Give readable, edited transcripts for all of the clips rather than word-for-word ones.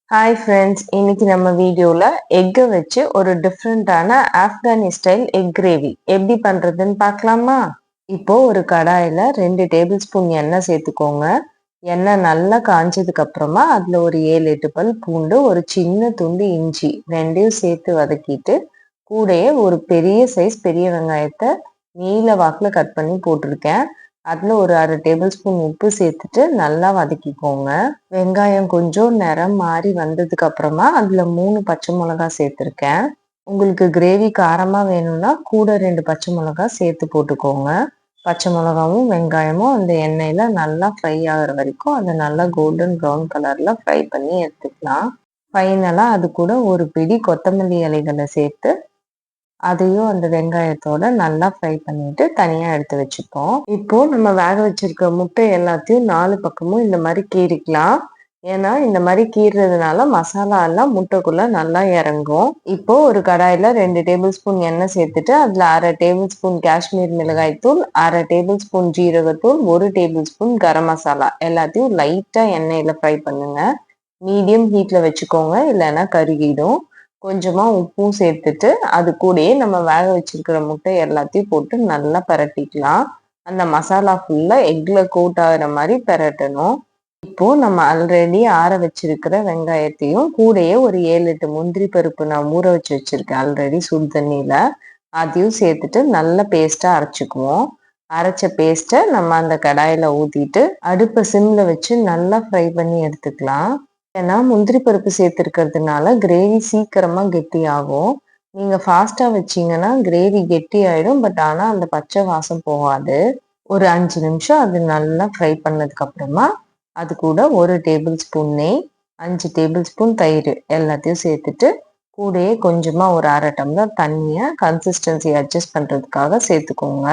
Hi friends, இன்னைக்கு நம்ம வீடியோல எக்கை வச்சு ஒரு டிஃப்ரெண்டான ஆப்கானி ஸ்டைல் எக் கிரேவி எப்படி பண்றதுன்னு பார்க்கலாமா? இப்போ ஒரு கடாயில 2 டேபிள் ஸ்பூன் எண்ணெய் சேர்த்துக்கோங்க. எண்ணெய் நல்லா காஞ்சதுக்கு அப்புறமா அதுல ஒரு 7-8 பல் பூண்டு, ஒரு சின்ன துண்டு இஞ்சி ரெண்டையும் சேர்த்து வதக்கிட்டு, கூடயே ஒரு பெரிய சைஸ் பெரிய வெங்காயத்தை நீல வாக்குல கட் பண்ணி போட்டிருக்கேன். அதுல ஒரு 1/2 டேபிள் ஸ்பூன் உப்பு சேர்த்துட்டு நல்லா வதக்கிக்கோங்க. வெங்காயம் கொஞ்சம் நிறம் மாறி வந்ததுக்கு அப்புறமா அதுல 3 பச்சை மிளகாய் சேர்த்துருக்கேன். உங்களுக்கு கிரேவி காரமா வேணும்னா கூட 2 பச்சை மிளகாய் சேர்த்து போட்டுக்கோங்க. பச்சை மிளகாவும் வெங்காயமும் அந்த எண்ணெயில நல்லா ஃப்ரை ஆகுற வரைக்கும் அதை நல்லா கோல்டன் ப்ரௌன் கலர்ல ஃப்ரை பண்ணி எடுத்துக்கலாம். ஃபைனலா அது கூட ஒரு பிடி கொத்தமல்லி இலைகளை சேர்த்து அதையும் அந்த வெங்காயத்தோட நல்லா ஃப்ரை பண்ணிட்டு தனியா எடுத்து வச்சுப்போம். இப்போ நம்ம வேக வச்சிருக்க முட்டை எல்லாத்தையும் 4 பக்கமும் இந்த மாதிரி கீறிக்கலாம். ஏன்னா இந்த மாதிரி கீறுறதுனால மசாலா எல்லாம் முட்டைக்குள்ள நல்லா இறங்கும். இப்போ ஒரு கடாயில 2 டேபிள் ஸ்பூன் எண்ணெய் சேர்த்துட்டு அதுல 1/2 டேபிள் ஸ்பூன் காஷ்மீர் மிளகாய் தூள், 1/2 டேபிள் ஸ்பூன் ஜீரகத்தூள், 1 டேபிள் ஸ்பூன் கரம் மசாலா எல்லாத்தையும் லைட்டா எண்ணெயில ஃப்ரை பண்ணுங்க. மீடியம் ஹீட்ல வச்சுக்கோங்க, இல்லைன்னா கருகிடும். கொஞ்சமா உப்பும் சேர்த்துட்டு அது கூடயே நம்ம வேக வச்சிருக்கிற முட்டை எல்லாத்தையும் போட்டு நல்லா பரட்டிக்கலாம். அந்த மசாலா ஃபுல்லா எக்ல கோட் ஆகுற மாதிரி பரட்டணும். இப்போ நம்ம ஆல்ரெடி ஆற வச்சிருக்கிற வெங்காயத்தையும் கூடயே ஒரு 7-8 முந்திரி பருப்பு நான் ஊற வச்சு வச்சிருக்கேன் ஆல்ரெடி சுடு தண்ணியில, அதையும் சேர்த்துட்டு நல்ல பேஸ்டா அரைச்சுக்குவோம். அரைச்ச பேஸ்ட்டை நம்ம அந்த கடாயில ஊத்திட்டு அடுப்பை சிம்ல வச்சு நல்லா ஃப்ரை பண்ணி எடுத்துக்கலாம். ஏன்னா முந்திரி பருப்பு சேர்த்துருக்கிறதுனால கிரேவி சீக்கிரமா கெட்டி ஆகும். நீங்க ஃபாஸ்டா வச்சீங்கன்னா கிரேவி கெட்டி ஆயிடும். பட் ஆனா அந்த பச்சை வாசம் போகாது. ஒரு 5 நிமிஷம் அது நல்லா ஃப்ரை பண்ணதுக்கு அப்புறமா அது கூட 1 டேபிள் ஸ்பூன் நெய், 5 டேபிள் ஸ்பூன் தயிர் எல்லாத்தையும் சேர்த்துட்டு கூடயே கொஞ்சமா ஒரு 1/2 டம்ளர் தண்ணியை கன்சிஸ்டன்சி அட்ஜஸ்ட் பண்றதுக்காக சேர்த்துக்கோங்க.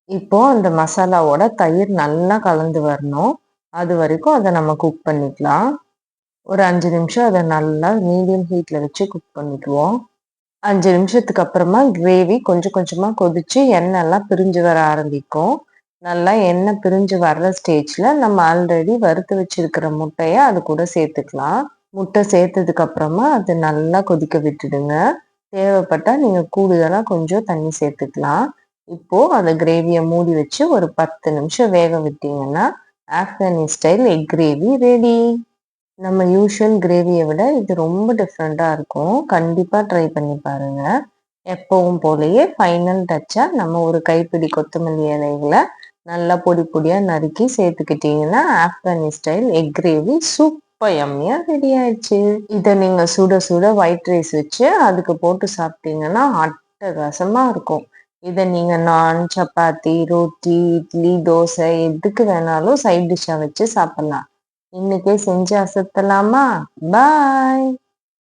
இப்போ அந்த மசாலாவோட தயிர் நல்லா கலந்து வரணும். அது வரைக்கும் அதை நம்ம குக் பண்ணிக்கலாம். ஒரு 5 நிமிஷம் அதை நல்லா மீடியம் ஹீட்ல வச்சு குக் பண்ணிக்குவோம். 5 நிமிஷத்துக்கு அப்புறமா கிரேவி கொஞ்சம் கொஞ்சமா கொதிச்சு எண்ணெய் எல்லாம் பிரிஞ்சு வர ஆரம்பிக்கும். நல்லா எண்ணெய் பிரிஞ்சு வர்ற ஸ்டேஜ்ல நம்ம ஆல்ரெடி வறுத்து வச்சிருக்கிற முட்டையை அது கூட சேர்த்துக்கலாம். முட்டை சேர்த்ததுக்கு அப்புறமா அது நல்லா கொதிக்க விட்டுடுங்க. தேவைப்பட்டா நீங்க கூடுதலா கொஞ்சம் தண்ணி சேர்த்துக்கலாம். இப்போ அந்த கிரேவியை மூடி வச்சு ஒரு 10 நிமிஷம் வேக விட்டீங்கன்னா Afghani style egg gravy ready. நம்ம யூஷுவல் கிரேவியை விட இது ரொம்ப டிஃப்ரெண்ட்டாக இருக்கும். கண்டிப்பாக ட்ரை பண்ணி பாருங்க. எப்பவும் போலயே ஃபைனல் டச்சாக நம்ம ஒரு கைப்பிடி கொத்தமல்லி இலைகளை நல்லா பொடி பொடியாக நறுக்கி சேர்த்துக்கிட்டீங்கன்னா Afghani style egg gravy super யம்மியாக ரெடி ஆயிடுச்சு. இதை நீங்கள் சுட சுட ஒயிட் ரைஸ் வச்சு அதுக்கு போட்டு சாப்பிட்டீங்கன்னா அட்டகாசமாக இருக்கும். இதை நீங்கள் நான், சப்பாத்தி, ரொட்டி, இட்லி, தோசை எதுக்கு வேணாலும் சைட் டிஷ்ஷாக வச்சு சாப்பிட்லாம். இன்னைக்கே செஞ்சு அசத்தலாமா? பாய்.